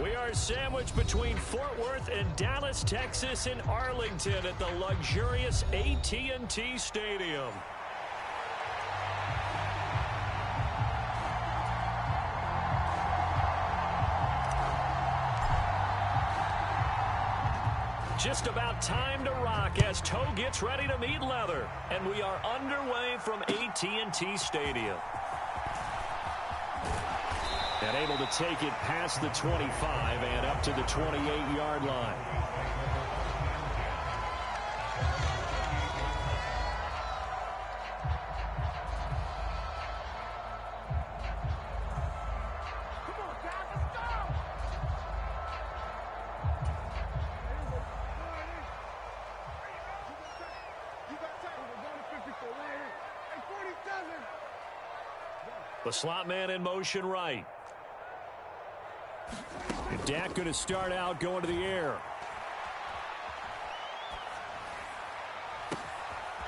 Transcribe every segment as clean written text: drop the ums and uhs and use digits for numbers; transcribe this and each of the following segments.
We are sandwiched between Fort Worth and Dallas, Texas, and Arlington at the luxurious AT&T Stadium. Just about time to rock as Toe gets ready to meet leather. And we are underway from AT&T Stadium. And able to take it past the 25 and up to the 28-yard line. The slot man in motion right. And Dak going to start out going to the air.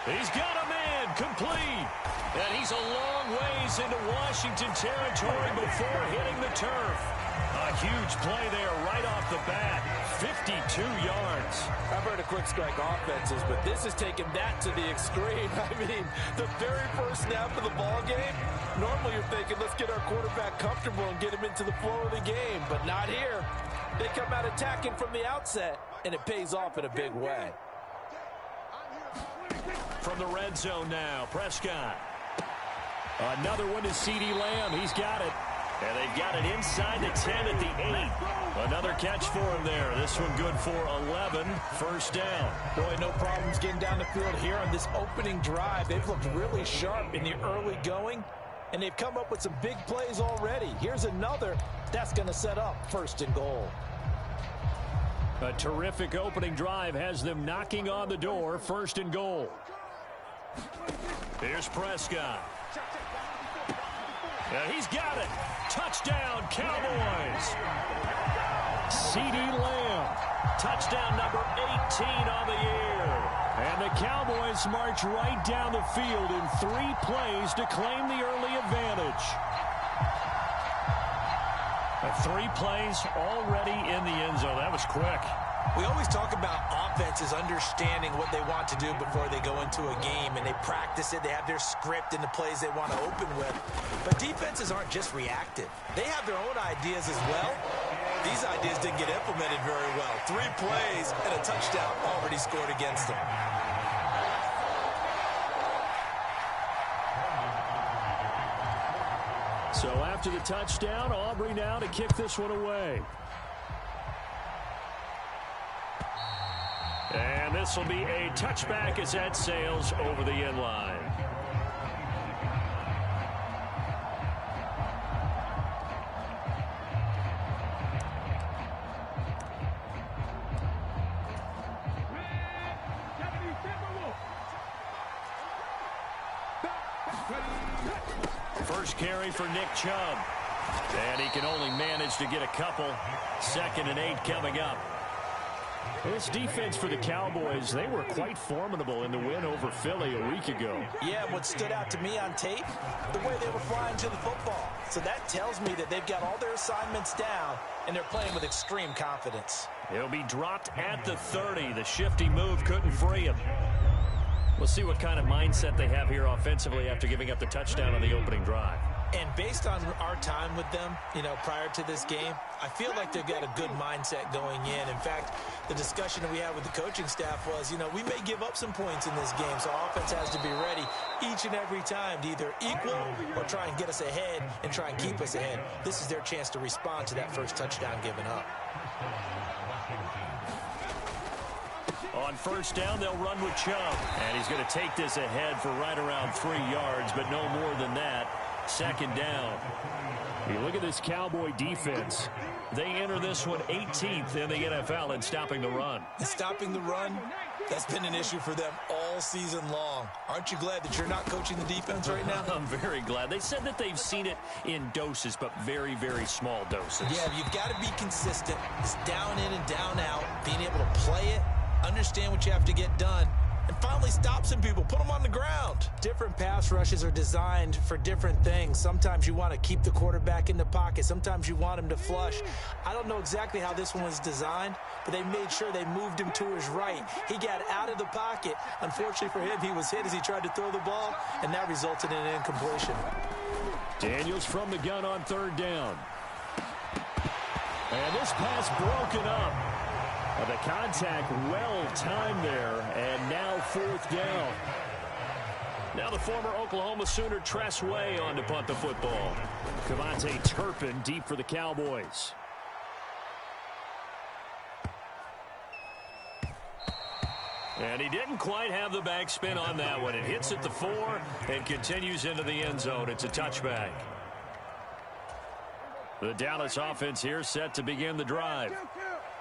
He's got a man complete. And he's a long ways into Washington territory before hitting the turf. A huge play there right off the bat. 52 yards. I've heard of quick strike offenses, but this is taking that to the extreme. I mean, the very first snap of the ball game, normally you're thinking, let's get our quarterback comfortable and get him into the flow of the game, but not here. They come out attacking from the outset, and it pays off in a big way. From the red zone now, Prescott. Another one to CeeDee Lamb. He's got it. And they've got it inside the 10 at the 8. Another catch for him there. This one good for 11. First down. Boy, no problems getting down the field here on this opening drive. They've looked really sharp in the early going, and they've come up with some big plays already. Here's another that's going to set up first and goal. A terrific opening drive has them knocking on the door. First and goal. Here's Prescott. And he's got it. Touchdown, Cowboys. CeeDee Lamb. Touchdown number 18 on the year. And the Cowboys march right down the field in 3 plays to claim the early advantage. 3 plays already in the end zone. That was quick. We always talk about offenses understanding what they want to do before they go into a game, and they practice it. They have their script and the plays they want to open with. But defenses aren't just reactive. They have their own ideas as well. These ideas didn't get implemented very well. 3 plays and a touchdown already scored against them. So after the touchdown, Aubrey now to kick this one away. And this will be a touchback as that sails over the end line. First carry for Nick Chubb. And he can only manage to get a couple. 2nd and 8 coming up. This defense for the Cowboys, they were quite formidable in the win over Philly a week ago. Yeah, what stood out to me on tape, the way they were flying to the football. So that tells me that they've got all their assignments down, and they're playing with extreme confidence. He'll be dropped at the 30. The shifty move couldn't free him. We'll see what kind of mindset they have here offensively after giving up the touchdown on the opening drive. And based on our time with them, prior to this game, I feel like they've got a good mindset going in. In fact, the discussion that we had with the coaching staff was, we may give up some points in this game, so offense has to be ready each and every time to either equal or try and get us ahead and try and keep us ahead. This is their chance to respond to that first touchdown given up. On first down, they'll run with Chubb. And he's going to take this ahead for right around 3 yards, but no more than that. 2nd down. You look at this Cowboy defense. They enter this one 18th in the NFL in stopping the run. Stopping the run, that's been an issue for them all season long. Aren't you glad that you're not coaching the defense right now? I'm very glad. They said that they've seen it in doses, but very, very small doses. Yeah, you've got to be consistent. It's down in and down out, being able to play it, understand what you have to get done, and finally stop some people, put them on the ground. Different pass rushes are designed for different things. Sometimes you want to keep the quarterback in the pocket. Sometimes you want him to flush. I don't know exactly how this one was designed, but they made sure they moved him to his right. He got out of the pocket. Unfortunately for him, he was hit as he tried to throw the ball, and that resulted in an incompletion. Daniels from the gun on third down. And this pass broken up. The contact well timed there, and now fourth down. Now the former Oklahoma Sooner Tress Way on to punt the football. Kevontae Turpin deep for the Cowboys. And he didn't quite have the backspin on that one. It hits at the 4 and continues into the end zone. It's a touchback. The Dallas offense here set to begin the drive.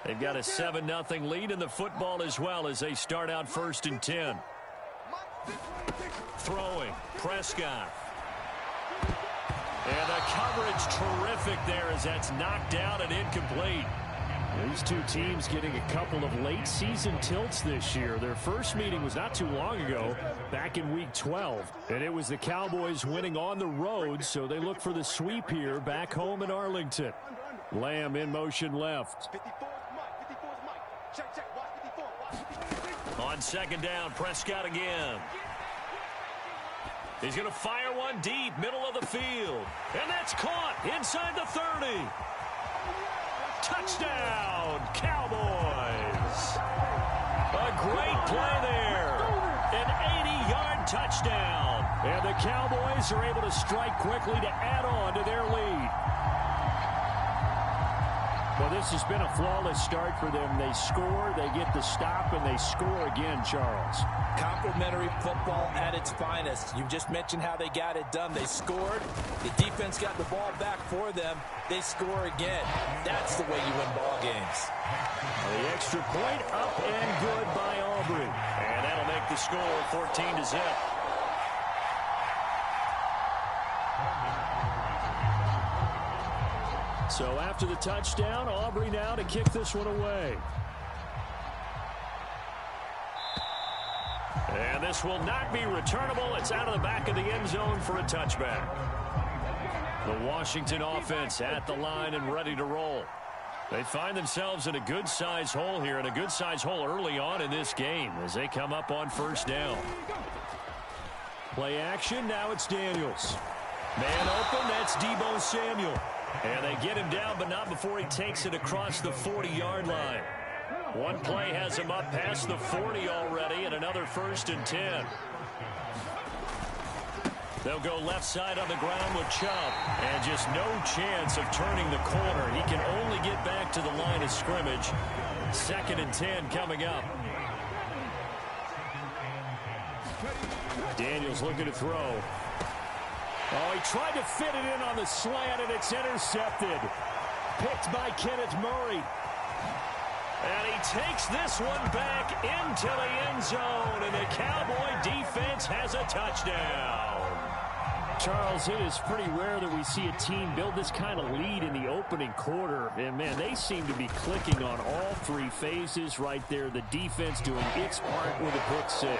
They've got a 7-0 lead in the football as well as they start out 1st and 10. Throwing, Prescott. And the coverage terrific there as that's knocked out and incomplete. These two teams getting a couple of late season tilts this year. Their first meeting was not too long ago, back in week 12. And it was the Cowboys winning on the road, so they look for the sweep here back home in Arlington. Lamb in motion left. On second down, Prescott again. He's going to fire one deep, middle of the field. And that's caught inside the 30. Touchdown, Cowboys. A great play there. An 80-yard touchdown. And the Cowboys are able to strike quickly to add on to their lead. Well, this has been a flawless start for them. They score, they get the stop, and they score again, Charles. Complimentary football at its finest. You just mentioned how they got it done. They scored. The defense got the ball back for them. They score again. That's the way you win ball games. The extra point up and good by Aubrey. And that'll make the score 14-0. So after the touchdown, Aubrey now to kick this one away. And this will not be returnable. It's out of the back of the end zone for a touchback. The Washington offense at the line and ready to roll. They find themselves in a good-sized hole here, and a good-sized hole early on in this game as they come up on first down. Play action, now it's Daniels. Man open, that's Deebo Samuel. And they get him down, but not before he takes it across the 40-yard line. One play has him up past the 40 already, and another 1st and 10. They'll go left side on the ground with Chubb, and just no chance of turning the corner. He can only get back to the line of scrimmage. 2nd and 10 coming up. Daniels looking to throw. Oh, he tried to fit it in on the slant, and it's intercepted. Picked by Kenneth Murray. And he takes this one back into the end zone, and the Cowboy defense has a touchdown. Charles, it is pretty rare that we see a team build this kind of lead in the opening quarter. And, man, they seem to be clicking on all 3 phases right there. The defense doing its part with a pick 6.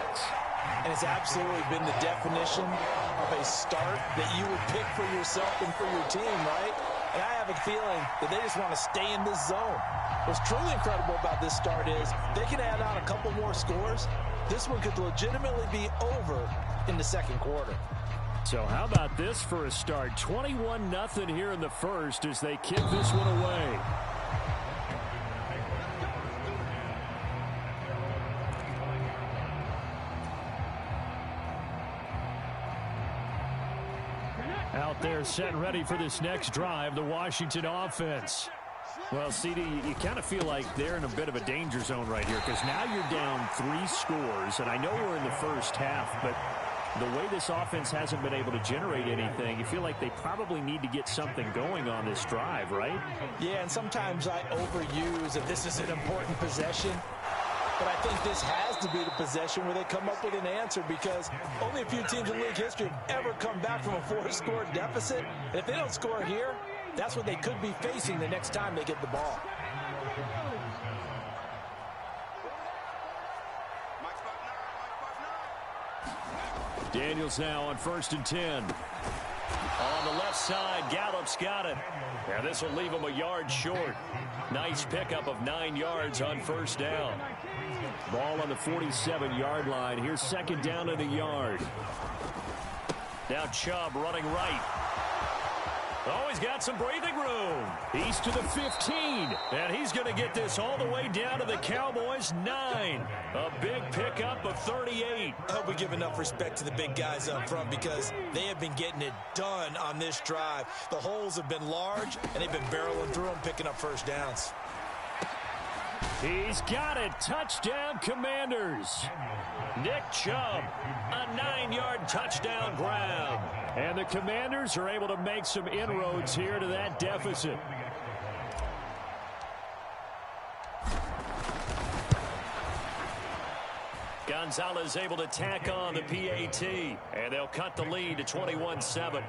And it's absolutely been the definition of a start that you would pick for yourself and for your team, right? And I have a feeling that they just want to stay in this zone. What's truly incredible about this start is they can add on a couple more scores. This one could legitimately be over in the second quarter. So how about this for a start? 21-0 here in the first as they kick this one away. Out there set and ready for this next drive, the Washington offense. Well, CD, you kind of feel like they're in a bit of a danger zone right here because now you're down 3 scores, and I know we're in the first half, but the way this offense hasn't been able to generate anything, you feel like they probably need to get something going on this drive, right? Yeah, and sometimes I overuse that this is an important possession. But I think this has to be the possession where they come up with an answer because only a few teams in league history have ever come back from a 4-score deficit. And if they don't score here, that's what they could be facing the next time they get the ball. Daniels now on 1st and 10. On the left side, Gallup's got it. Now this will leave him a yard short. Nice pickup of 9 yards on 1st down. Ball on the 47-yard line. Here's 2nd down and a yard. Now Chubb running right. Oh, he's got some breathing room. He's to the 15. And he's going to get this all the way down to the Cowboys' 9. A big pickup of 38. I hope we give enough respect to the big guys up front because they have been getting it done on this drive. The holes have been large, and they've been barreling through them, picking up 1st downs. He's got it. Touchdown, Commanders. Nick Chubb, a 9-yard touchdown grab. And the Commanders are able to make some inroads here to that deficit. Gonzalez able to tack on the PAT. And they'll cut the lead to 21-7.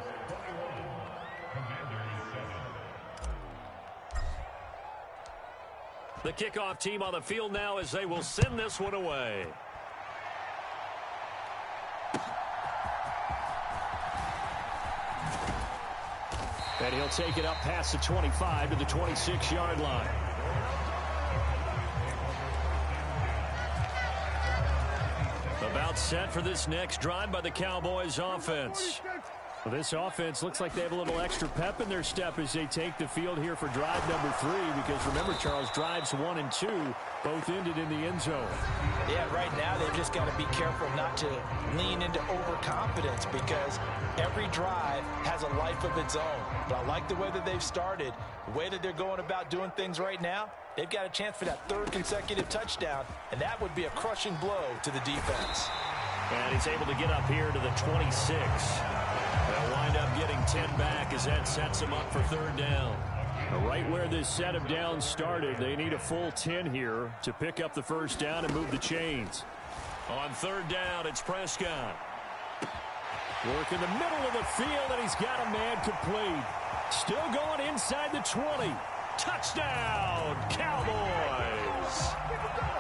The kickoff team on the field now as they will send this one away. And he'll take it up past the 25 to the 26-yard line. About set for this next drive by the Cowboys offense. Well, this offense looks like they have a little extra pep in their step as they take the field here for drive number 3. Because remember, Charles, drives 1 and 2 both ended in the end zone. Yeah, right now they've just got to be careful not to lean into overconfidence because every drive has a life of its own. But I like the way that they've started, the way that they're going about doing things right now. They've got a chance for that 3rd consecutive touchdown, and that would be a crushing blow to the defense. And he's able to get up here to the 26. They'll wind up getting 10 back as that sets him up for 3rd down. Right where this set of downs started, they need a full 10 here to pick up the 1st down and move the chains. On 3rd down, it's Prescott. Work in the middle of the field, and he's got a man complete. Still going inside the 20. Touchdown, Cowboys!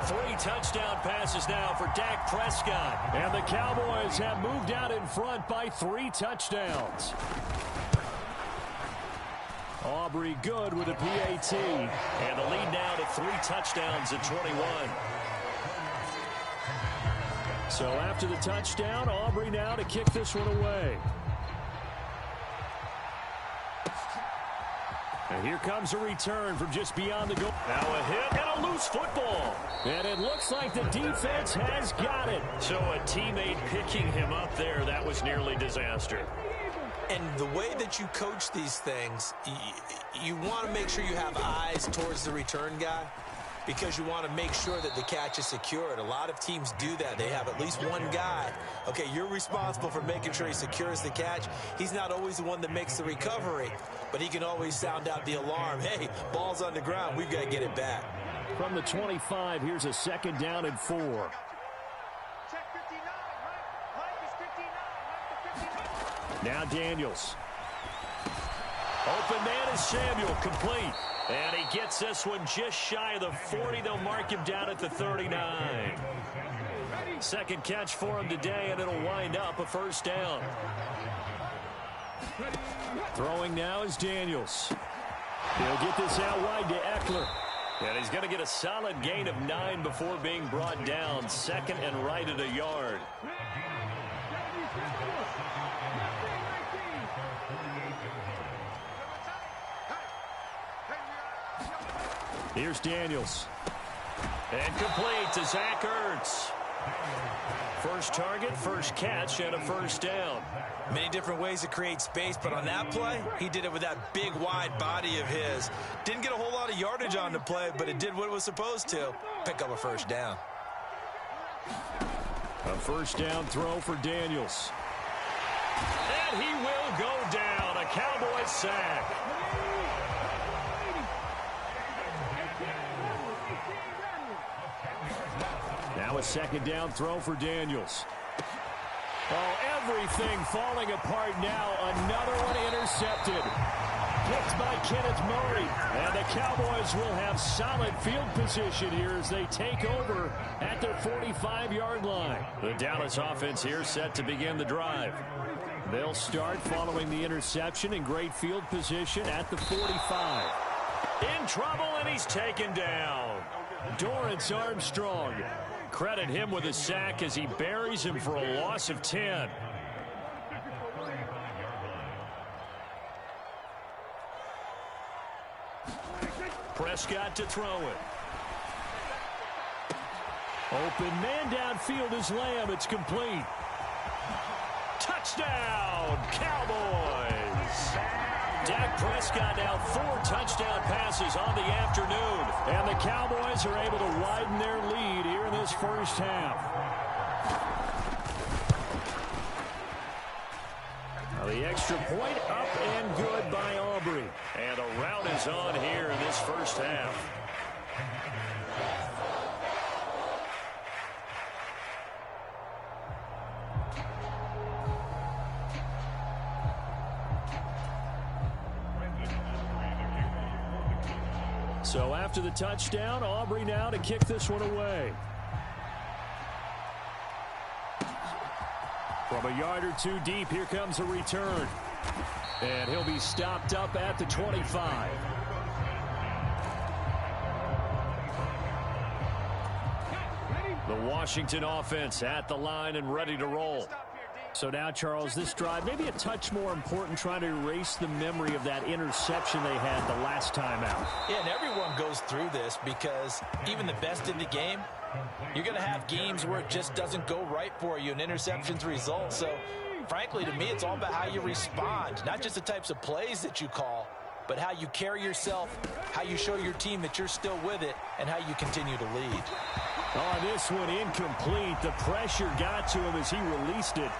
3 touchdown passes now for Dak Prescott. And the Cowboys have moved out in front by 3 touchdowns. Aubrey good with a PAT. And the lead now to 3 touchdowns at 21. So after the touchdown, Aubrey now to kick this one away. And here comes a return from just beyond the goal. Now a hit and a loose football. And it looks like the defense has got it. So a teammate picking him up there, that was nearly disaster. And the way that you coach these things, you want to make sure you have eyes towards the return guy because you want to make sure that the catch is secured. A lot of teams do that. They have at least one guy. Okay, you're responsible for making sure he secures the catch. He's not always the one that makes the recovery, but he can always sound out the alarm. Hey, ball's on the ground. We've got to get it back. From the 25, here's a 2nd down and 4. Now Daniels. Open man is Samuel, complete. And he gets this one just shy of the 40. They'll mark him down at the 39. 2nd catch for him today, and it'll wind up a 1st down. Throwing now is Daniels. He'll get this out wide to Eckler. And he's going to get a solid gain of 9 before being brought down. 2nd and right at a yard. Here's Daniels. And complete to Zach Ertz. First target, first catch, and a 1st down. Many different ways to create space, but on that play, he did it with that big, wide body of his. Didn't get a whole lot of yardage on the play, but it did what it was supposed to. Pick up a 1st down. A 1st down throw for Daniels. And he will go down. A Cowboys sack. Now a 2nd down throw for Daniels. Oh, everything falling apart now. Another one intercepted. picked by Kenneth Murray. And the Cowboys will have solid field position here as they take over at their 45-yard line. The Dallas offense here set to begin the drive. They'll start following the interception in great field position at the 45. In trouble, and he's taken down. Dorrance Armstrong. Credit him with a sack as he buries him for a loss of 10. Prescott to throw it. Open man downfield is Lamb. It's complete. Touchdown, Cowboys. Dak Prescott now 4 touchdown passes on the afternoon. And the Cowboys are able to widen their lead here in this first half. Now the extra point up and good by Aubrey. And a rout is on here in this first half. So after the touchdown, Aubrey now to kick this one away. From a yard or two deep, here comes a return. And he'll be stopped up at the 25. The Washington offense at the line and ready to roll. So now, Charles, this drive maybe a touch more important, trying to erase the memory of that interception they had the last time out. Yeah, and everyone goes through this because even the best in the game, you're going to have games where it just doesn't go right for you, and interceptions result. So, frankly, to me, it's all about how you respond, not just the types of plays that you call, but how you carry yourself, how you show your team that you're still with it, and how you continue to lead. Oh, this one incomplete. The pressure got to him as he released it.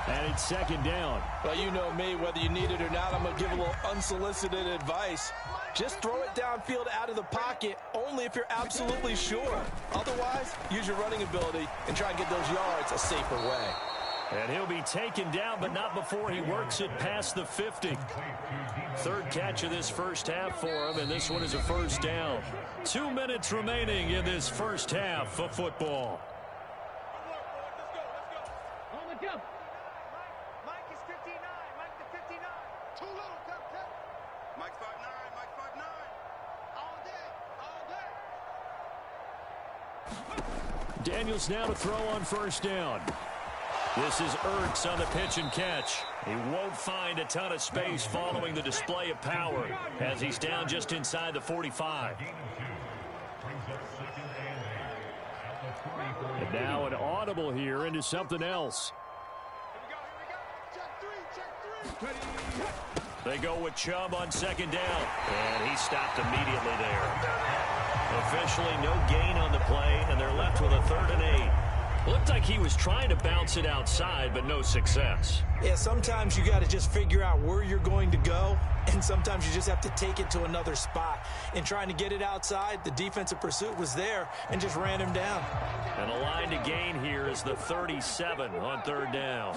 And it's second down. Well, you know me, whether you need it or not, I'm going to give a little unsolicited advice. Just throw it downfield out of the pocket, only if you're absolutely sure. Otherwise, use your running ability and try and get those yards a safer way. And he'll be taken down, but not before he works it past the 50. Third catch of this first half for him, and this one is a first down. 2 minutes remaining in this first half of football. Mike is 59. Mike the 59. Too low. Cut. Mike 5'9". Mike 5'9". All day. Daniels now to throw on first down. This is Ertz on the pitch and catch. He won't find a ton of space following the display of power as he's down just inside the 45. And now an audible here into something else. They go with Chubb on second down. And he stopped immediately there. Officially no gain on the play, and they're left with a 3rd and 8. Looked like he was trying to bounce it outside, but no success. Yeah, sometimes you got to just figure out where you're going to go, and sometimes you just have to take it to another spot. In trying to get it outside, the defensive pursuit was there and just ran him down. And the line to gain here is the 37 on 3rd down.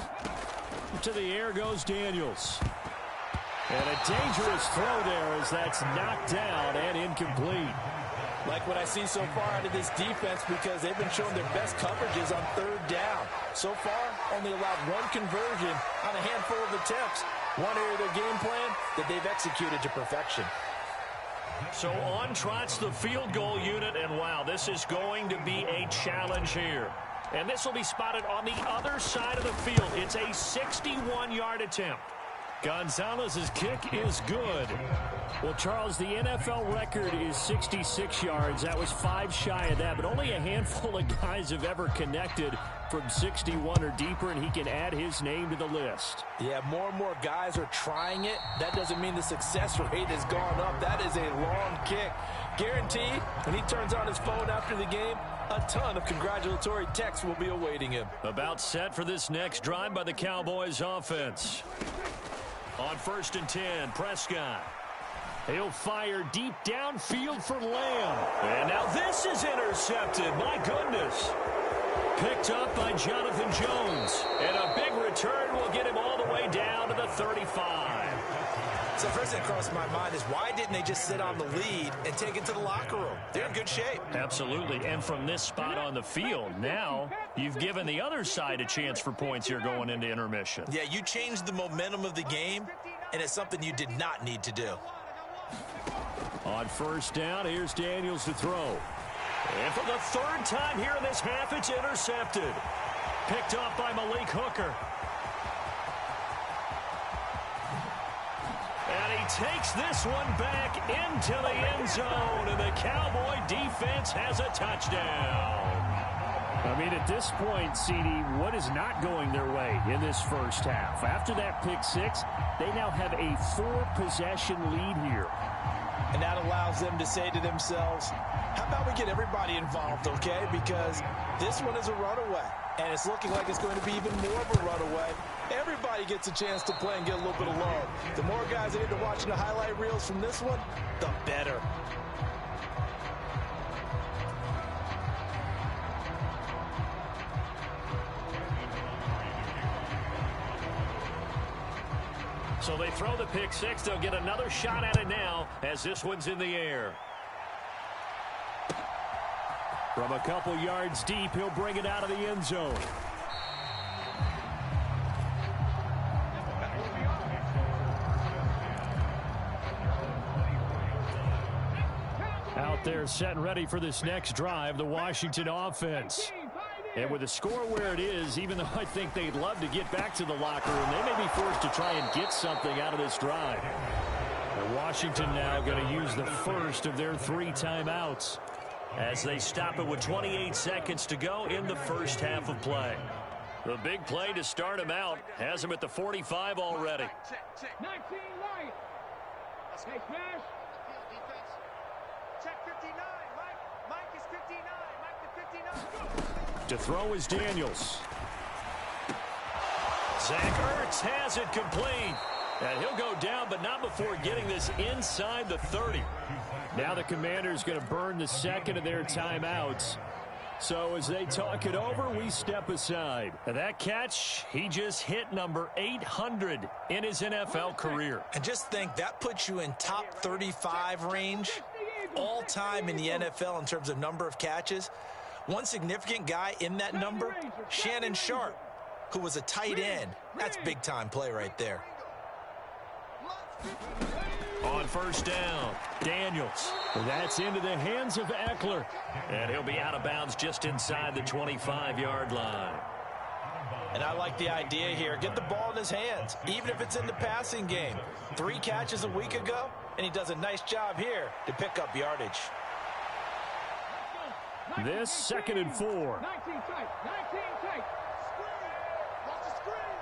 To the air goes Daniels. And a dangerous throw there as that's knocked down and incomplete. Like what I see so far out of this defense, because they've been showing their best coverages on 3rd down. So far, only allowed 1 conversion on a handful of attempts. One area of their game plan that they've executed to perfection. So on trots the field goal unit, and wow, this is going to be a challenge here. And this will be spotted on the other side of the field. It's a 61-yard attempt. Gonzalez's kick is good. Well, Charles, the NFL record is 66 yards. That was 5 shy of that, but only a handful of guys have ever connected from 61 or deeper, and he can add his name to the list. Yeah, more and more guys are trying it. That doesn't mean the success rate has gone up. That is a long kick. Guaranteed, when he turns on his phone after the game, a ton of congratulatory texts will be awaiting him. About set for this next drive by the Cowboys offense. On 1st and 10, Prescott. He'll fire deep downfield for Lamb. And now this is intercepted. My goodness. Picked up by Jonathan Jones. And a big return will get him all the way down to the 35. So first thing that crossed my mind is why didn't they just sit on the lead and take it to the locker room? They're in good shape. Absolutely. And from this spot on the field, now you've given the other side a chance for points here going into intermission. Yeah, you changed the momentum of the game, and it's something you did not need to do. On first down, here's Daniels to throw. And for the third time here in this half, it's intercepted. Picked off by Malik Hooker. And he takes this one back into the end zone, and the Cowboy defense has a touchdown. I mean, at this point, CD, what is not going their way in this first half? After that pick six, they now have a 4-possession lead here. And that allows them to say to themselves, how about we get everybody involved, okay? Because this one is a runaway, and it's looking like it's going to be even more of a runaway. Everybody gets a chance to play and get a little bit of love. The more guys that into watching the highlight reels from this one, the better. So they throw the pick six. They'll get another shot at it now as this one's in the air. From a couple yards deep, he'll bring it out of the end zone. Out there set and ready for this next drive, the Washington offense. And with the score where it is, even though I think they'd love to get back to the locker room, they may be forced to try and get something out of this drive. And Washington now going to use the first of their 3 timeouts as they stop it with 28 seconds to go in the first half of play. The big play to start him out has him at the 45 already. 19 right. Hey, smash. Defense. Check 59. Mike is 59. Mike to 59. To throw is Daniels. Zach Ertz has it complete. And he'll go down, but not before getting this inside the 30. Now the Commanders going to burn the second of their timeouts. So as they talk it over, we step aside. And that catch, he just hit number 800 in his NFL career. And just think, that puts you in top 35 range all time in the NFL in terms of number of catches. One significant guy in that number, Shannon Sharp, who was a tight end. That's big-time play right there. On first down, Daniels. That's into the hands of Eckler. And he'll be out of bounds just inside the 25-yard line. And I like the idea here. Get the ball in his hands, even if it's in the passing game. 3 catches a week ago, and he does a nice job here to pick up yardage. This 2nd and 4. 19 tight. 19 tight. Watch the screen.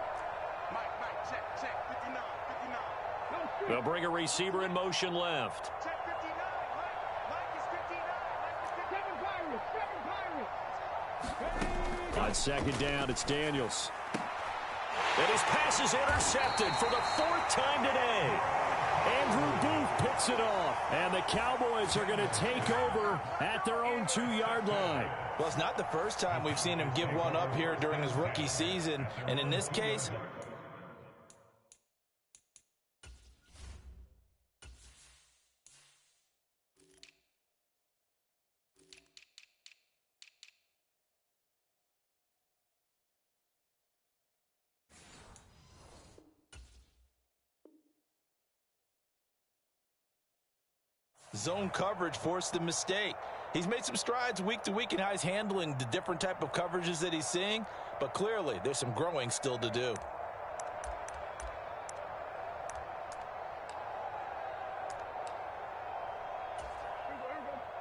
Mike, check. 59. They'll bring a receiver in motion left. Check 59. Mike is 59. Mike is 7 Pirates. On 2nd down, it's Daniels. And his pass is intercepted for the 4th time today. Andrew Booth picks it off. And the Cowboys are going to take over at their own 2-yard line. Well, it's not the first time we've seen him give one up here during his rookie season. And in this case, zone coverage forced the mistake. He's made some strides week to week in how he's handling the different type of coverages that he's seeing, but clearly there's some growing still to do.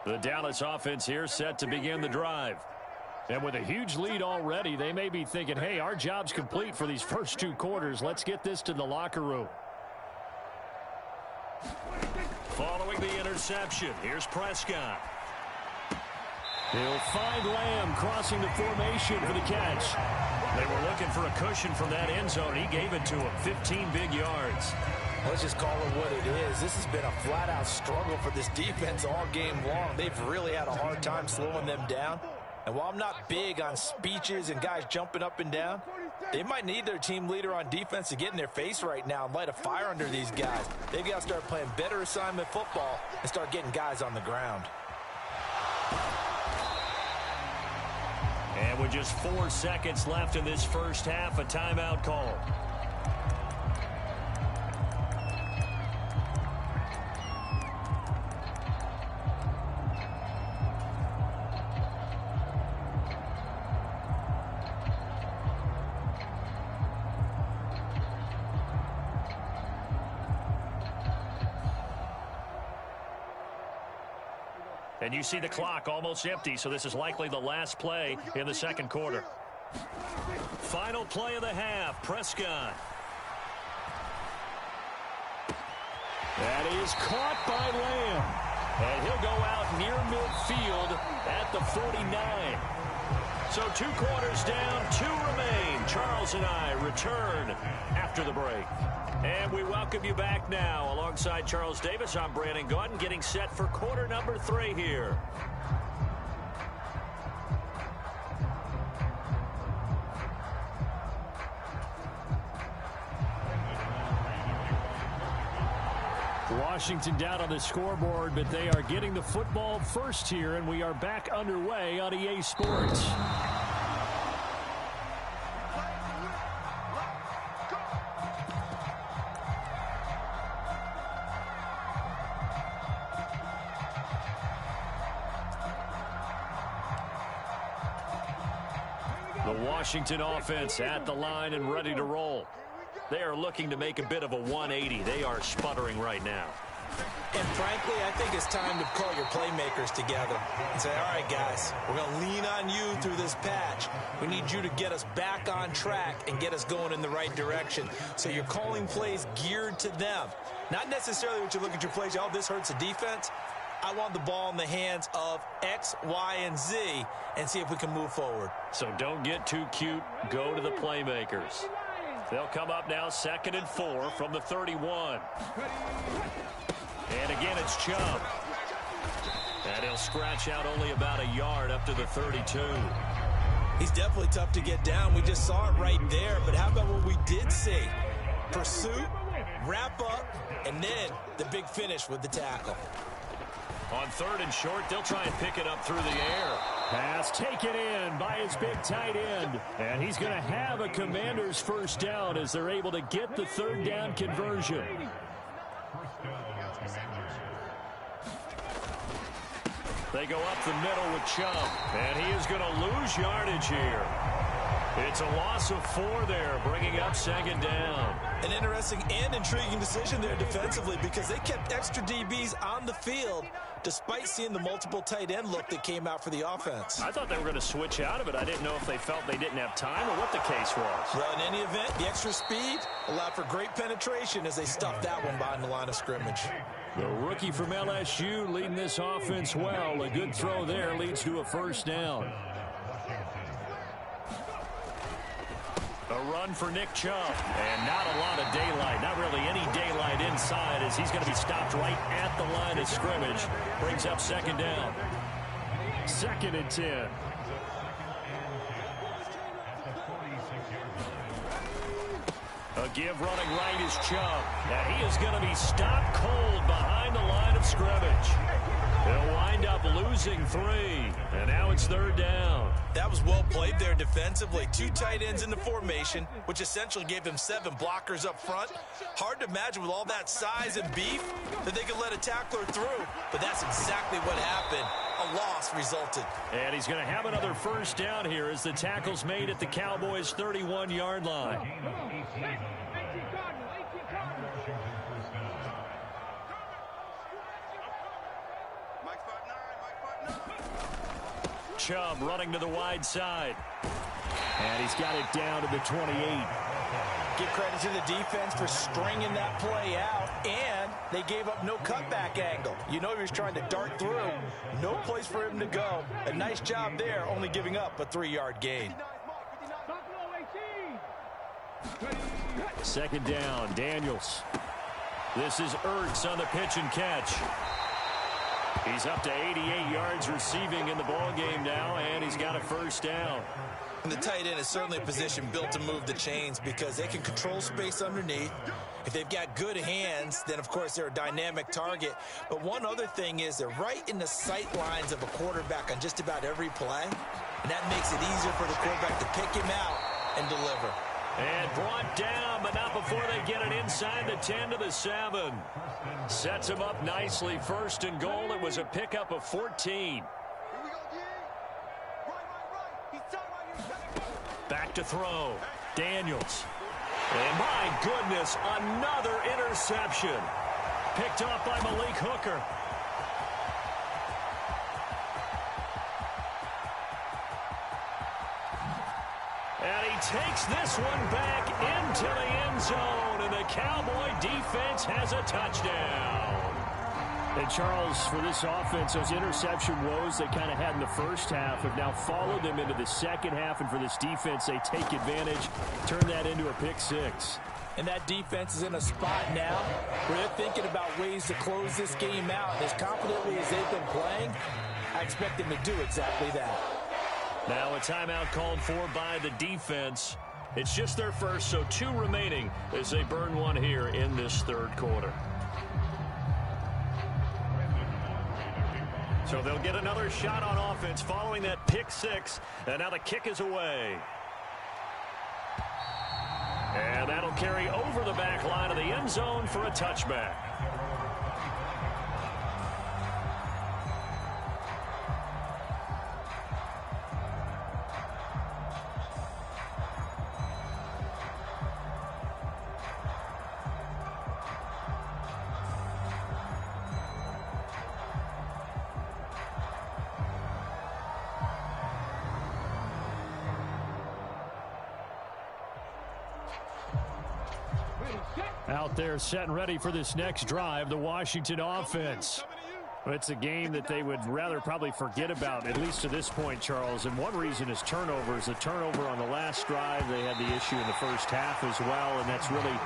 The Dallas offense here set to begin the drive. And with a huge lead already, they may be thinking, hey, our job's complete for these first 2 quarters. Let's get this to the locker room. Following the interception, here's Prescott. He'll find Lamb crossing the formation for the catch. They were looking for a cushion from that end zone. He gave it to him, 15 big yards. Let's just call it what it is. This has been a flat-out struggle for this defense all game long. They've really had a hard time slowing them down. And while I'm not big on speeches and guys jumping up and down, they might need their team leader on defense to get in their face right now and light a fire under these guys. They've got to start playing better assignment football and start getting guys on the ground. And with just 4 seconds left in this first half, a timeout call. And you see the clock almost empty, so this is likely the last play in the second quarter. Final play of the half, Prescott. That is caught by Lamb. And he'll go out near midfield at the 49. So 2 quarters down, 2 remain. Charles and I return after the break. And we welcome you back now. Alongside Charles Davis, I'm Brandon Gaudin, getting set for quarter number 3 here. Washington down on the scoreboard, but they are getting the football first here, and we are back underway on EA Sports. The Washington offense at the line and ready to roll. They are looking to make a bit of a 180. They are sputtering right now. And frankly, I think it's time to call your playmakers together and say, all right, guys, we're going to lean on you through this patch. We need you to get us back on track and get us going in the right direction. So you're calling plays geared to them. Not necessarily what you look at your plays, oh, this hurts the defense. I want the ball in the hands of X, Y, and Z and see if we can move forward. So don't get too cute. Go to the playmakers. They'll come up now 2nd and 4 from the 31. And again, it's Chubb. And he'll scratch out only about a yard up to the 32. He's definitely tough to get down. We just saw it right there. But how about what we did see? Pursuit, wrap up, and then the big finish with the tackle. On 3rd and short, they'll try and pick it up through the air. Pass taken in by his big tight end. And he's going to have a Commanders first down as they're able to get the 3rd down conversion. They go up the middle with Chubb. And he is going to lose yardage here. It's a loss of 4 there, bringing up 2nd down. An interesting and intriguing decision there defensively because they kept extra DBs on the field despite seeing the multiple tight end look that came out for the offense. I thought they were going to switch out of it. I didn't know if they felt they didn't have time or what the case was. Well, in any event, the extra speed allowed for great penetration as they stuffed that one behind the line of scrimmage. The rookie from LSU leading this offense well. A good throw there leads to a first down. A run for Nick Chubb, and not a lot of daylight, not really any daylight inside as he's going to be stopped right at the line of scrimmage. Brings up 2nd down. 2nd and 10. A give running right is Chubb, and he is going to be stopped cold behind the line of scrimmage. They'll wind up losing 3, and now it's 3rd down. That was well played there defensively. 2 tight ends in the formation, which essentially gave them 7 blockers up front. Hard to imagine with all that size and beef that they could let a tackler through, but that's exactly what happened. A loss resulted. And he's going to have another first down here as the tackle's made at the Cowboys' 31-yard line. Chubb running to the wide side. And he's got it down to the 28. Give credit to the defense for stringing that play out, and they gave up no cutback angle. You know he was trying to dart through. No place for him to go. A nice job there, only giving up a 3-yard gain. 2nd down, Daniels. This is Ertz on the pitch and catch. He's up to 88 yards receiving in the ball game now, and he's got a first down. And the tight end is certainly a position built to move the chains because they can control space underneath. If they've got good hands, then, of course, they're a dynamic target. But one other thing is they're right in the sight lines of a quarterback on just about every play, and that makes it easier for the quarterback to pick him out and deliver. And brought down, but not before they get it inside the 10 to the 7. Sets him up nicely. First and goal. It was a pickup of 14. Back to throw. Daniels. And my goodness, another interception. Picked off by Malik Hooker. And he takes this one back into the end zone, and the Cowboy defense has a touchdown. And Charles, for this offense, those interception woes they kind of had in the first half have now followed them into the second half, and for this defense, they take advantage, turn that into a pick six. And that defense is in a spot now where they're thinking about ways to close this game out. As confidently as they've been playing, I expect them to do exactly that. Now a timeout called for by the defense. It's just their first, so 2 remaining as they burn one here in this third quarter. So they'll get another shot on offense following that pick six, and now the kick is away. And that'll carry over the back line of the end zone for a touchback. Out there set and ready for this next drive, the Washington offense. It's a game that they would rather probably forget about, at least to this point, Charles. And one reason is turnovers. The turnover on the last drive, they had the issue in the first half as well, and that's really,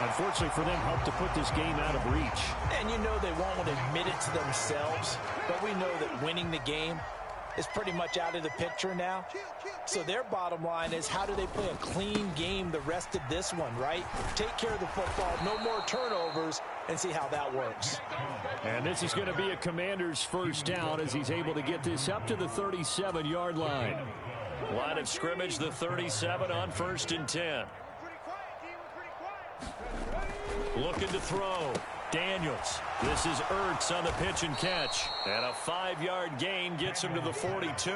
unfortunately for them, helped to put this game out of reach. And you know they won't want to admit it to themselves, but we know that winning the game is pretty much out of the picture now. So their bottom line is, how do they play a clean game the rest of this one, right? Take care of the football, no more turnovers, and see how that works. And this is going to be a Commander's first down as he's able to get this up to the 37-yard line. Line of scrimmage, the 37 on 1st and 10. Looking to throw. Daniels. This is Ertz on the pitch and catch. And a 5-yard gain gets him to the 42.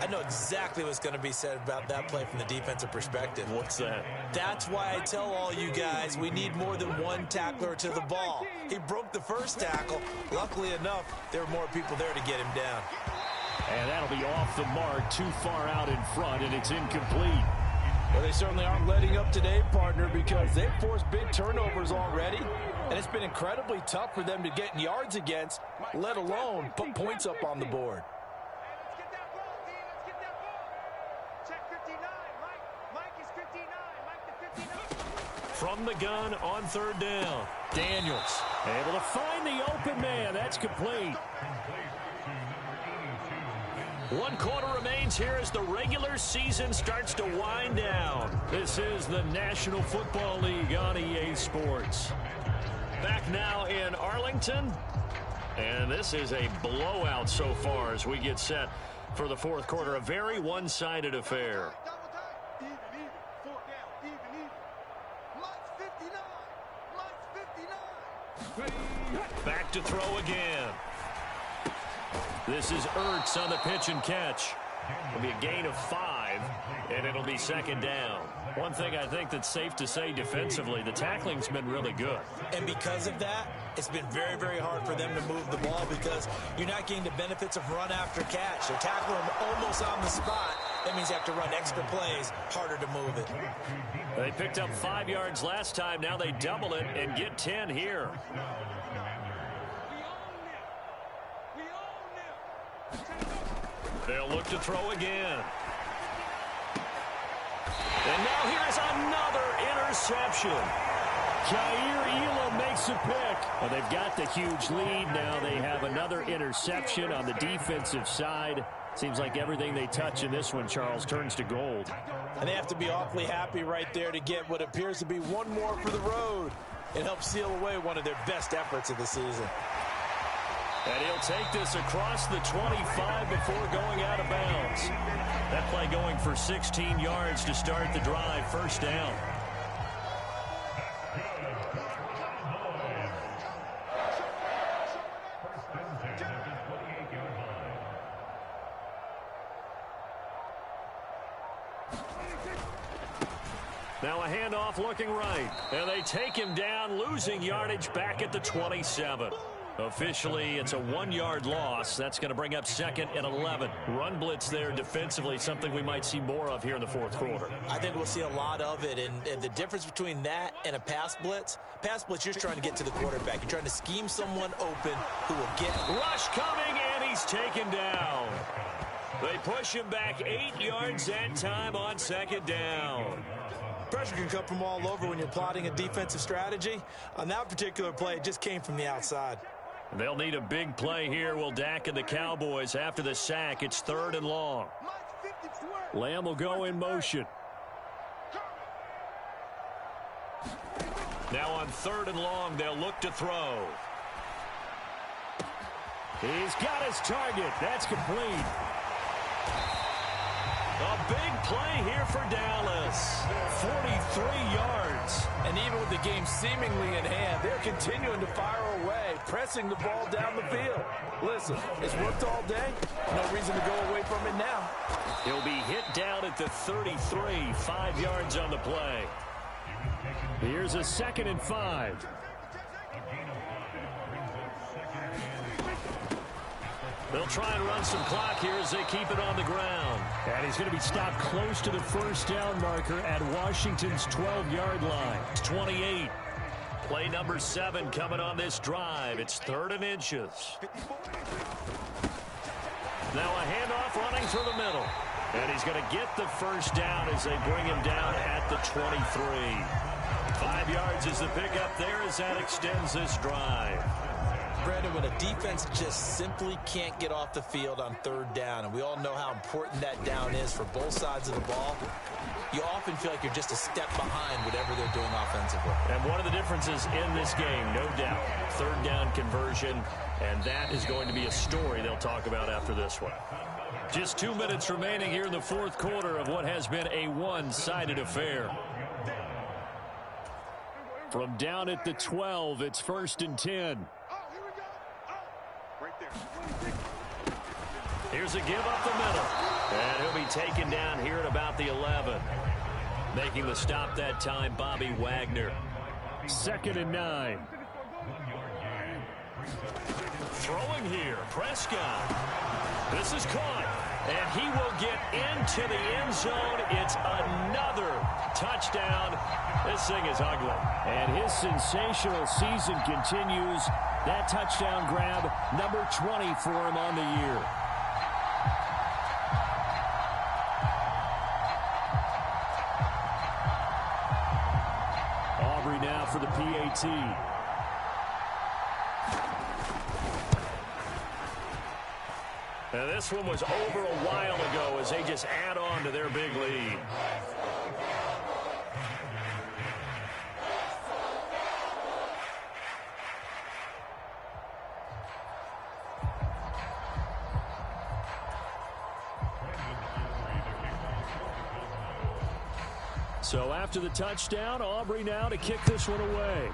I know exactly what's going to be said about that play from the defensive perspective. What's that? That's why I tell all you guys we need more than one tackler to the ball. He broke the first tackle. Luckily enough, there were more people there to get him down. And that'll be off the mark, too far out in front, and it's incomplete. Well, they certainly aren't letting up today, partner, because they've forced big turnovers already, and it's been incredibly tough for them to get yards against, let alone put points up on the board. From the gun on 3rd down. Daniels able to find the open man. That's complete. 1 quarter remains here as the regular season starts to wind down. This is the National Football League on EA Sports. Back now in Arlington. And this is a blowout so far as we get set for the 4th quarter. A very one-sided affair. Back to throw again. This is Ertz on the pitch and catch. It'll be a gain of 5, and it'll be 2nd down. One thing I think that's safe to say defensively, the tackling's been really good. And because of that, it's been very, very hard for them to move the ball because you're not getting the benefits of run after catch. They're tackling them almost on the spot. That means you have to run extra plays, harder to move it. They picked up 5 yards last time. Now they double it and get 10 here. They'll look to throw again. And now here's another interception. Kaiir Elam makes a pick. Well, they've got the huge lead. Now they have another interception on the defensive side. Seems like everything they touch in this one, Charles, turns to gold. And they have to be awfully happy right there to get what appears to be one more for the road. It helps seal away one of their best efforts of the season. And he'll take this across the 25 before going out of bounds. That play going for 16 yards to start the drive. First down. Now a handoff looking right. And they take him down, losing yardage back at the 27. Officially, it's a 1-yard loss. That's going to bring up 2nd and 11. Run blitz there defensively, something we might see more of here in the fourth quarter. I think we'll see a lot of it. And the difference between that and a pass blitz, you're just trying to get to the quarterback. You're trying to scheme someone open who will get. Rush coming, and he's taken down. They push him back 8 yards that time on 2nd down. Pressure can come from all over when you're plotting a defensive strategy. On that particular play, it just came from the outside. They'll need a big play here, will Dak and the Cowboys. After the sack, it's 3rd and long. Lamb will go in motion. Now on 3rd and long, they'll look to throw. He's got his target. That's complete. A big play here for Dallas. 43 yards. And even with the game seemingly in hand, they're continuing to fire away, pressing the ball down the field. Listen, it's worked all day. No reason to go away from it now. He'll be hit down at the 33, 5 yards on the play. Here's a 2nd and 5. They'll try and run some clock here as they keep it on the ground. And he's going to be stopped close to the first down marker at Washington's 12-yard line. It's 28. Play number 7 coming on this drive. It's 3rd and inches. Now a handoff running through the middle. And he's going to get the first down as they bring him down at the 23. 5 yards is the pickup there as that extends this drive. Brandon, when a defense just simply can't get off the field on 3rd down, and we all know how important that down is for both sides of the ball, you often feel like you're just a step behind whatever they're doing offensively. And one of the differences in this game, no doubt, 3rd down conversion, and that is going to be a story they'll talk about after this one. Just 2 minutes remaining here in the fourth quarter of what has been a one-sided affair. From down at the 12, it's 1st and 10. Here's a give up the middle. And he'll be taken down here at about the 11. Making the stop that time, Bobby Wagner. 2nd and 9. Throwing here, Prescott. This is caught. And he will get into the end zone. It's another touchdown. This thing is ugly. And his sensational season continues. That touchdown grab, number 20 for him on the year. Aubrey now for the PAT. Now this one was over a while ago as they just add on to their big lead. So after the touchdown, Aubrey now to kick this one away.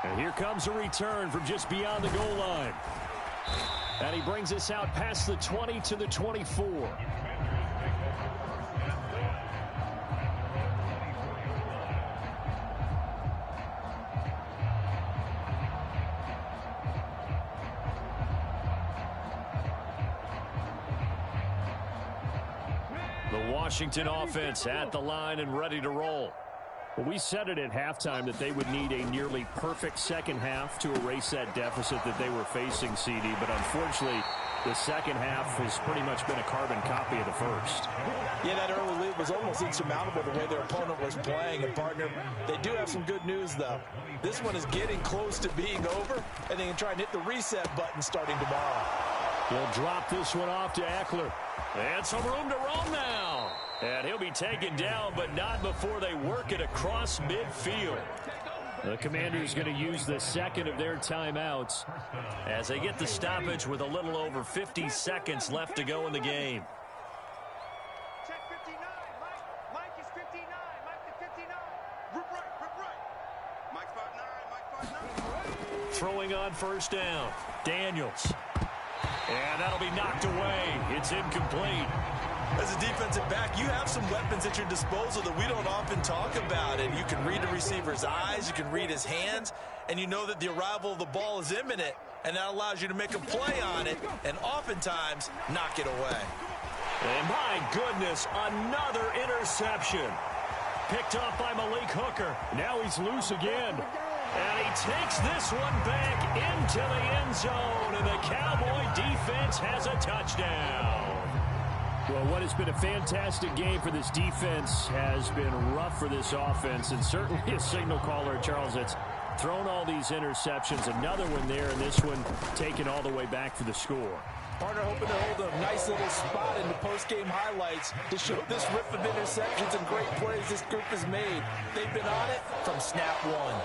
And here comes a return from just beyond the goal line. And he brings us out past the 20 to the 24. The Washington offense at the line and ready to roll. Well, we said it at halftime that they would need a nearly perfect second half to erase that deficit that they were facing, CD. But unfortunately, The second half has pretty much been a carbon copy of the first. Yeah, that early lead was almost insurmountable the way their opponent was playing. And, partner, they do have some good news, though. This one is getting close to being over, and they can try and hit the reset button starting tomorrow. He'll drop this one off to Eckler. And some room to roam now. And he'll be taken down, but not before they work it across midfield. The Commanders going to use the second of their timeouts as they get the stoppage with a little over 50 seconds left to go in the game. Check 59. Mike is 59. Mike to 59. Rip right. Mike's 5'9. Mike's 5'9. Throwing on first down. Daniels. And that'll be knocked away. It's incomplete. As a defensive back, you have some weapons at your disposal that we don't often talk about. And you can read the receiver's eyes, you can read his hands, and you know that the arrival of the ball is imminent, and that allows you to make a play on it and oftentimes knock it away. And my goodness, another interception. Picked off by Malik Hooker. Now he's loose again. And he takes this one back into the end zone, and the Cowboy defense has a touchdown. Well, what has been a fantastic game for this defense has been rough for this offense, and certainly a signal caller, Charles, that's thrown all these interceptions. Another one there, and this one taken all the way back for the score. Partner hoping to hold a nice little spot in the post-game highlights to show this riff of interceptions and great plays this group has made. They've been on it from snap one.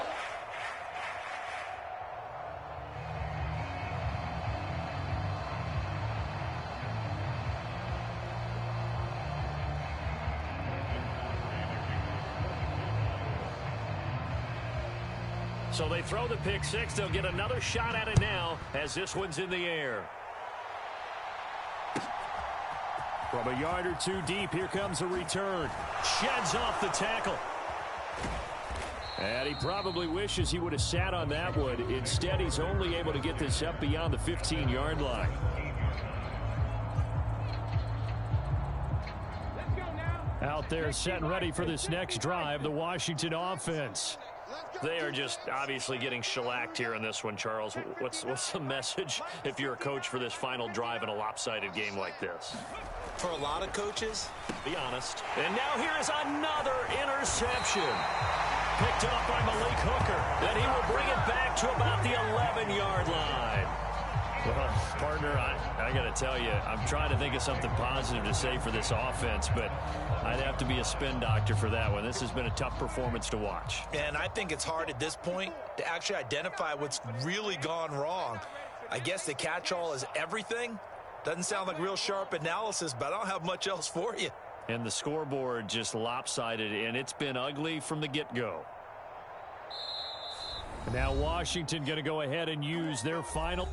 So they throw the pick six. They'll get another shot at it now as this one's in the air. From a yard or two deep, here comes a return. Sheds off the tackle. And he probably wishes he would have sat on that one. Instead, he's only able to get this up beyond the 15-yard line. Out there set and ready for this next drive, the Washington offense. They are just obviously getting shellacked here in this one, Charles. What's the message if you're a coach for this final drive in a lopsided game like this? For a lot of coaches, be honest. And now here is another interception. Picked off by Malik Hooker. And he will bring it back to about the 11-yard line. Well, partner, I got to tell you, I'm trying to think of something positive to say for this offense, but I'd have to be a spin doctor for that one. This has been a tough performance to watch. And I think it's hard at this point to actually identify what's really gone wrong. I guess the catch-all is everything. Doesn't sound like real sharp analysis, but I don't have much else for you. And the scoreboard just lopsided, and it's been ugly from the get-go. Now Washington going to go ahead and use their final...